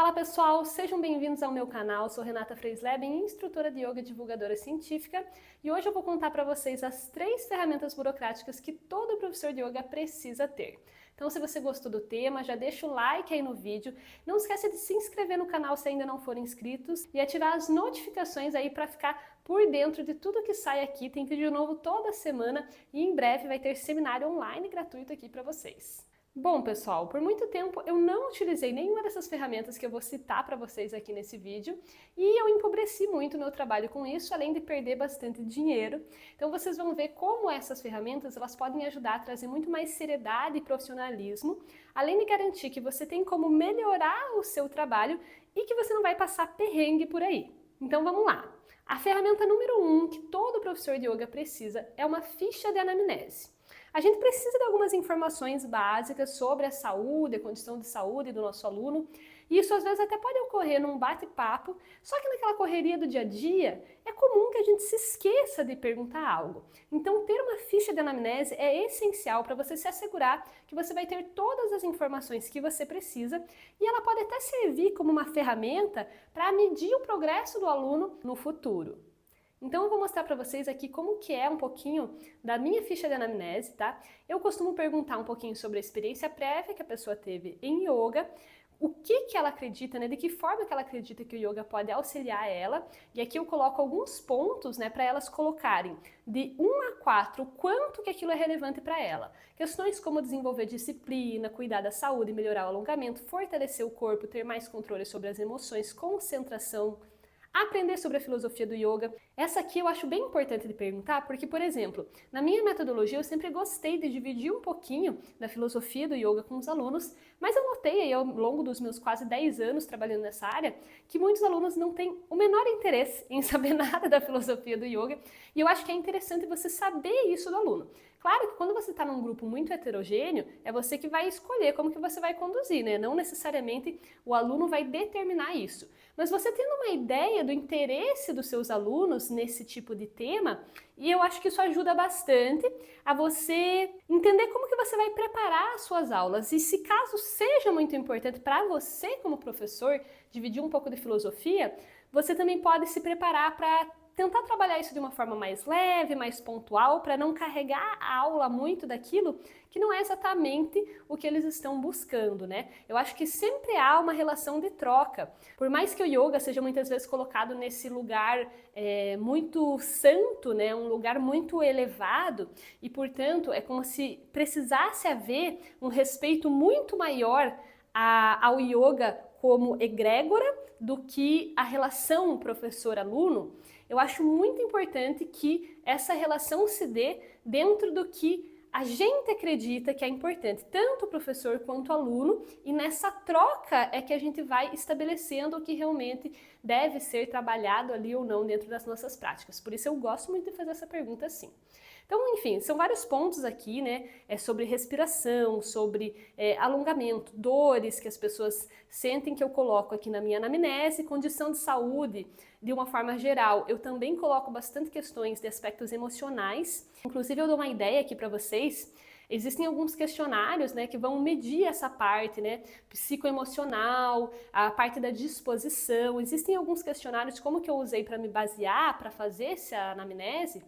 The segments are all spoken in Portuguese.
Fala pessoal, sejam bem-vindos ao meu canal. Sou Renata Freisleben, instrutora de yoga e divulgadora científica, e hoje eu vou contar para vocês as 3 ferramentas burocráticas que todo professor de yoga precisa ter. Então, se você gostou do tema, já deixa o like aí no vídeo, não esqueça de se inscrever no canal se ainda não forem inscritos e ativar as notificações aí para ficar por dentro de tudo que sai aqui. Tem vídeo novo toda semana e em breve vai ter seminário online gratuito aqui para vocês. Bom, pessoal, por muito tempo eu não utilizei nenhuma dessas ferramentas que eu vou citar para vocês aqui nesse vídeo e eu empobreci muito o meu trabalho com isso, além de perder bastante dinheiro. Então vocês vão ver como essas ferramentas elas podem ajudar a trazer muito mais seriedade e profissionalismo, além de garantir que você tem como melhorar o seu trabalho e que você não vai passar perrengue por aí. Então vamos lá! A ferramenta número 1 que todo professor de yoga precisa é uma ficha de anamnese. A gente precisa de algumas informações básicas sobre a saúde, a condição de saúde do nosso aluno, e isso às vezes até pode ocorrer num bate-papo, só que naquela correria do dia a dia é comum que a gente se esqueça de perguntar algo. Então ter uma ficha de anamnese é essencial para você se assegurar que você vai ter todas as informações que você precisa e ela pode até servir como uma ferramenta para medir o progresso do aluno no futuro. Então eu vou mostrar para vocês aqui como que é um pouquinho da minha ficha de anamnese, tá? Eu costumo perguntar um pouquinho sobre a experiência prévia que a pessoa teve em yoga, o que ela acredita, né? De que forma que ela acredita que o yoga pode auxiliar ela. E aqui eu coloco alguns pontos, né, para elas colocarem de 1 a 4 quanto que aquilo é relevante para ela. Questões como desenvolver disciplina, cuidar da saúde, melhorar o alongamento, fortalecer o corpo, ter mais controle sobre as emoções, concentração, aprender sobre a filosofia do yoga. Essa aqui eu acho bem importante de perguntar porque, por exemplo, na minha metodologia eu sempre gostei de dividir um pouquinho da filosofia do yoga com os alunos, mas eu notei aí ao longo dos meus quase 10 anos trabalhando nessa área que muitos alunos não têm o menor interesse em saber nada da filosofia do yoga e eu acho que é interessante você saber isso do aluno. Claro que quando você está num grupo muito heterogêneo, é você que vai escolher como que você vai conduzir, né? Não necessariamente o aluno vai determinar isso. Mas você tendo uma ideia do interesse dos seus alunos nesse tipo de tema, e eu acho que isso ajuda bastante a você entender como que você vai preparar as suas aulas. E se caso seja muito importante para você como professor dividir um pouco de filosofia, você também pode se preparar para tentar trabalhar isso de uma forma mais leve, mais pontual, para não carregar a aula muito daquilo que não é exatamente o que eles estão buscando, né? Eu acho que sempre há uma relação de troca. Por mais que o yoga seja muitas vezes colocado nesse lugar muito santo, né? Um lugar muito elevado, e portanto é como se precisasse haver um respeito muito maior ao yoga como egrégora do que a relação professor-aluno. Eu acho muito importante que essa relação se dê dentro do que a gente acredita que é importante, tanto o professor quanto o aluno, e nessa troca é que a gente vai estabelecendo o que realmente deve ser trabalhado ali ou não dentro das nossas práticas. Por isso eu gosto muito de fazer essa pergunta assim. Então, enfim, são vários pontos aqui, né? Sobre respiração, sobre alongamento, dores que as pessoas sentem que eu coloco aqui na minha anamnese, condição de saúde de uma forma geral. Eu também coloco bastante questões de aspectos emocionais. Inclusive, eu dou uma ideia aqui para vocês. Existem alguns questionários, né, que vão medir essa parte, né, psicoemocional, a parte da disposição. Existem alguns questionários, como que eu usei para me basear, para fazer essa anamnese,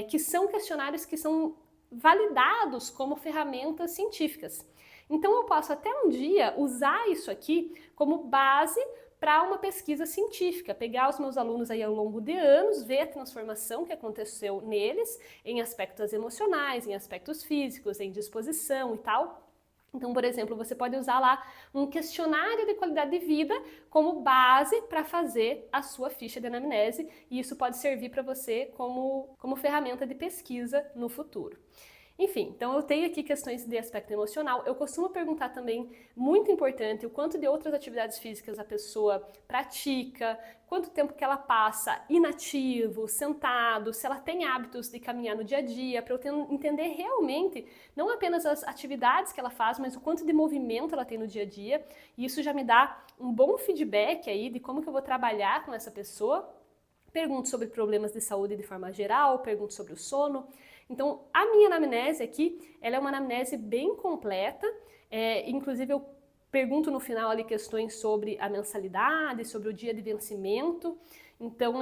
que são questionários que são validados como ferramentas científicas. Então eu posso até um dia usar isso aqui como base para uma pesquisa científica, pegar os meus alunos aí ao longo de anos, ver a transformação que aconteceu neles em aspectos emocionais, em aspectos físicos, em disposição e tal. Então, por exemplo, você pode usar lá um questionário de qualidade de vida como base para fazer a sua ficha de anamnese, e isso pode servir para você como ferramenta de pesquisa no futuro. Enfim, então eu tenho aqui questões de aspecto emocional. Eu costumo perguntar também, muito importante, o quanto de outras atividades físicas a pessoa pratica, quanto tempo que ela passa inativo, sentado, se ela tem hábitos de caminhar no dia a dia, para eu entender realmente, não apenas as atividades que ela faz, mas o quanto de movimento ela tem no dia a dia. E isso já me dá um bom feedback aí de como que eu vou trabalhar com essa pessoa. Pergunto sobre problemas de saúde de forma geral, pergunto sobre o sono. Então, a minha anamnese aqui, ela é uma anamnese bem completa, inclusive eu pergunto no final ali questões sobre a mensalidade, sobre o dia de vencimento. Então,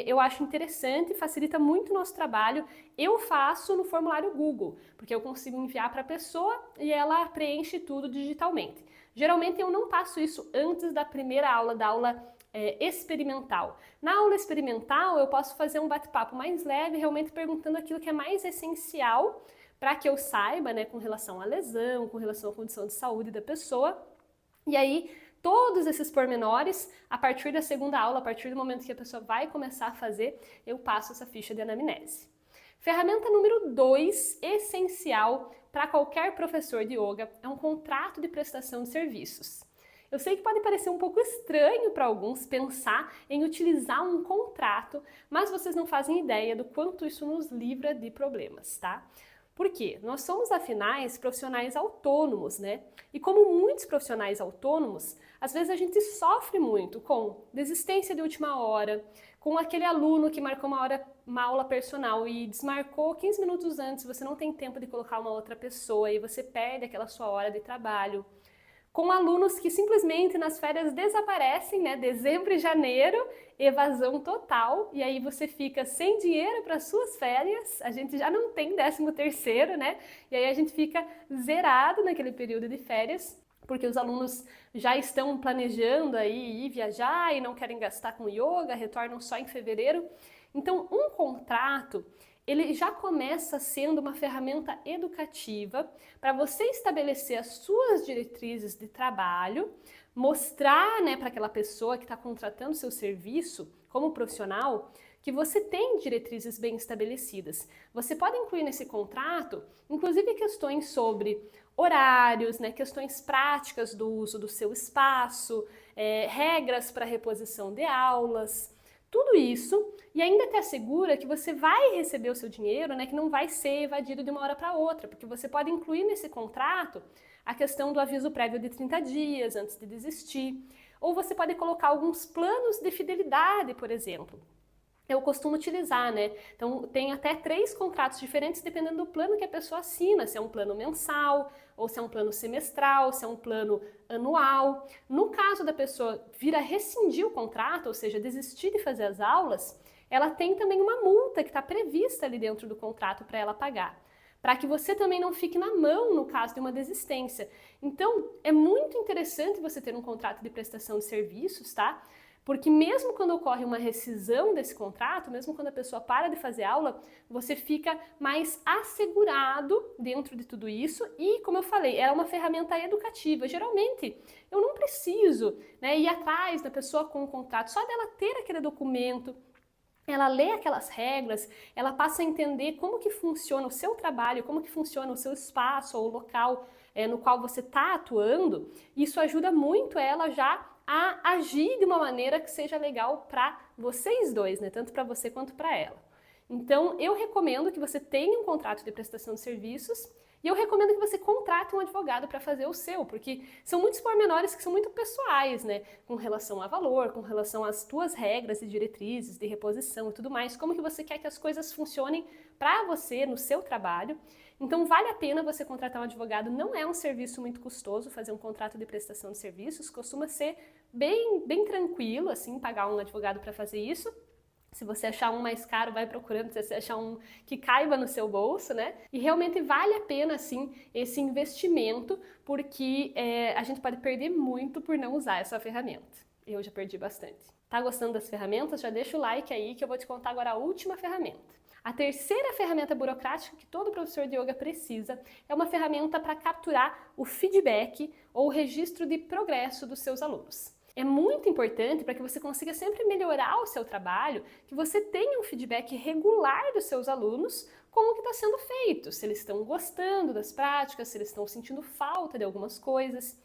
eu acho interessante, facilita muito o nosso trabalho. Eu faço no formulário Google, porque eu consigo enviar para a pessoa e ela preenche tudo digitalmente. Geralmente eu não passo isso antes da primeira aula, da aula experimental. Na aula experimental eu posso fazer um bate-papo mais leve, realmente perguntando aquilo que é mais essencial para que eu saiba, né, com relação à lesão, com relação à condição de saúde da pessoa. E aí, todos esses pormenores, a partir da segunda aula, a partir do momento que a pessoa vai começar a fazer, eu passo essa ficha de anamnese. Ferramenta número 2, essencial para qualquer professor de yoga, é um contrato de prestação de serviços. Eu sei que pode parecer um pouco estranho para alguns pensar em utilizar um contrato, mas vocês não fazem ideia do quanto isso nos livra de problemas, tá? Por quê? Nós somos, afinal, profissionais autônomos, né? E como muitos profissionais autônomos, às vezes a gente sofre muito com desistência de última hora, com aquele aluno que marcou uma aula personal e desmarcou 15 minutos antes, você não tem tempo de colocar uma outra pessoa e você perde aquela sua hora de trabalho. Com alunos que simplesmente nas férias desaparecem, né? Dezembro e janeiro, evasão total, e aí você fica sem dinheiro para suas férias, a gente já não tem 13º, né? E aí a gente fica zerado naquele período de férias, porque os alunos já estão planejando aí ir viajar e não querem gastar com yoga, retornam só em fevereiro. Então, um contrato, ele já começa sendo uma ferramenta educativa para você estabelecer as suas diretrizes de trabalho, mostrar, né, para aquela pessoa que está contratando seu serviço como profissional que você tem diretrizes bem estabelecidas. Você pode incluir nesse contrato, inclusive, questões sobre horários, né, questões práticas do uso do seu espaço, regras para reposição de aulas, tudo isso, e ainda te assegura que você vai receber o seu dinheiro, né, que não vai ser evadido de uma hora para outra, porque você pode incluir nesse contrato a questão do aviso prévio de 30 dias antes de desistir, ou você pode colocar alguns planos de fidelidade, por exemplo. Eu costumo utilizar, né? Então, tem até 3 contratos diferentes dependendo do plano que a pessoa assina, se é um plano mensal, ou se é um plano semestral, se é um plano anual. No caso da pessoa vir a rescindir o contrato, ou seja, desistir de fazer as aulas, ela tem também uma multa que está prevista ali dentro do contrato para ela pagar, para que você também não fique na mão no caso de uma desistência. Então, é muito interessante você ter um contrato de prestação de serviços, tá? Porque mesmo quando ocorre uma rescisão desse contrato, mesmo quando a pessoa para de fazer aula, você fica mais assegurado dentro de tudo isso e, como eu falei, é uma ferramenta educativa. Geralmente, eu não preciso, né, ir atrás da pessoa com o contrato, só dela ter aquele documento, ela lê aquelas regras, ela passa a entender como que funciona o seu trabalho, como que funciona o seu espaço ou o local no qual você está atuando. Isso ajuda muito ela já a agir de uma maneira que seja legal para vocês dois, né? Tanto para você quanto para ela. Então, eu recomendo que você tenha um contrato de prestação de serviços e eu recomendo que você contrate um advogado para fazer o seu, porque são muitos pormenores que são muito pessoais, né? Com relação a valor, com relação às tuas regras e diretrizes de reposição e tudo mais, como que você quer que as coisas funcionem para você no seu trabalho. Então, vale a pena você contratar um advogado, não é um serviço muito custoso fazer um contrato de prestação de serviços, costuma ser bem tranquilo, assim, pagar um advogado para fazer isso. Se você achar um mais caro, vai procurando, se você achar um que caiba no seu bolso, né? E realmente vale a pena, assim, esse investimento, porque a gente pode perder muito por não usar essa ferramenta. Eu já perdi bastante. Tá gostando das ferramentas? Já deixa o like aí que eu vou te contar agora a última ferramenta. A terceira ferramenta burocrática que todo professor de yoga precisa é uma ferramenta para capturar o feedback ou o registro de progresso dos seus alunos. É muito importante para que você consiga sempre melhorar o seu trabalho, que você tenha um feedback regular dos seus alunos, como que está sendo feito, se eles estão gostando das práticas, se eles estão sentindo falta de algumas coisas.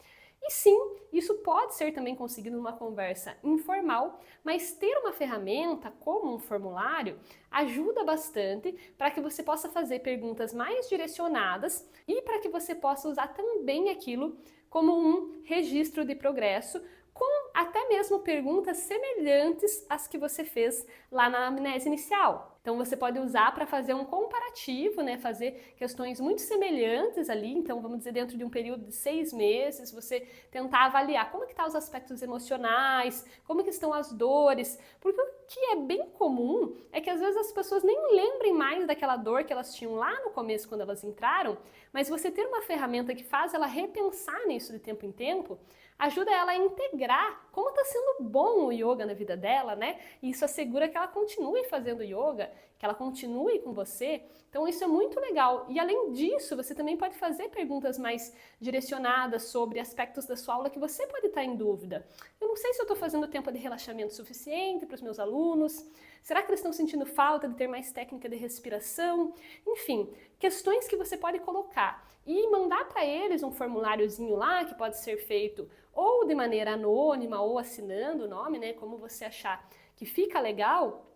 E sim, isso pode ser também conseguido numa conversa informal, mas ter uma ferramenta como um formulário ajuda bastante para que você possa fazer perguntas mais direcionadas e para que você possa usar também aquilo como um registro de progresso com até mesmo perguntas semelhantes às que você fez lá na anamnese inicial. Então você pode usar para fazer um comparativo, né? Fazer questões muito semelhantes ali. Então vamos dizer, dentro de um período de 6 meses, você tentar avaliar como que estão os aspectos emocionais, como que estão as dores, porque o que é bem comum é que às vezes as pessoas nem lembrem mais daquela dor que elas tinham lá no começo quando elas entraram, mas você ter uma ferramenta que faz ela repensar nisso de tempo em tempo, ajuda ela a integrar como está sendo bom o yoga na vida dela, né? E isso assegura que ela continue fazendo yoga, que ela continue com você. Então isso é muito legal. E além disso, você também pode fazer perguntas mais direcionadas sobre aspectos da sua aula que você pode estar em dúvida. Eu não sei se eu estou fazendo tempo de relaxamento suficiente para os meus alunos. Será que eles estão sentindo falta de ter mais técnica de respiração? Enfim, questões que você pode colocar e mandar para eles um formuláriozinho lá que pode ser feito ou de maneira anônima ou assinando o nome, né, como você achar que fica legal.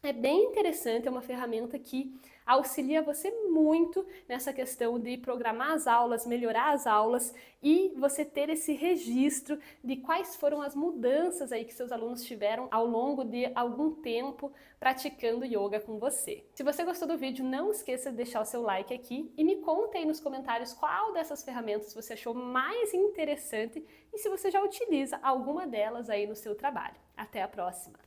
É bem interessante, é uma ferramenta que auxilia você muito nessa questão de programar as aulas, melhorar as aulas e você ter esse registro de quais foram as mudanças aí que seus alunos tiveram ao longo de algum tempo praticando yoga com você. Se você gostou do vídeo, não esqueça de deixar o seu like aqui e me conta aí nos comentários qual dessas ferramentas você achou mais interessante e se você já utiliza alguma delas aí no seu trabalho. Até a próxima!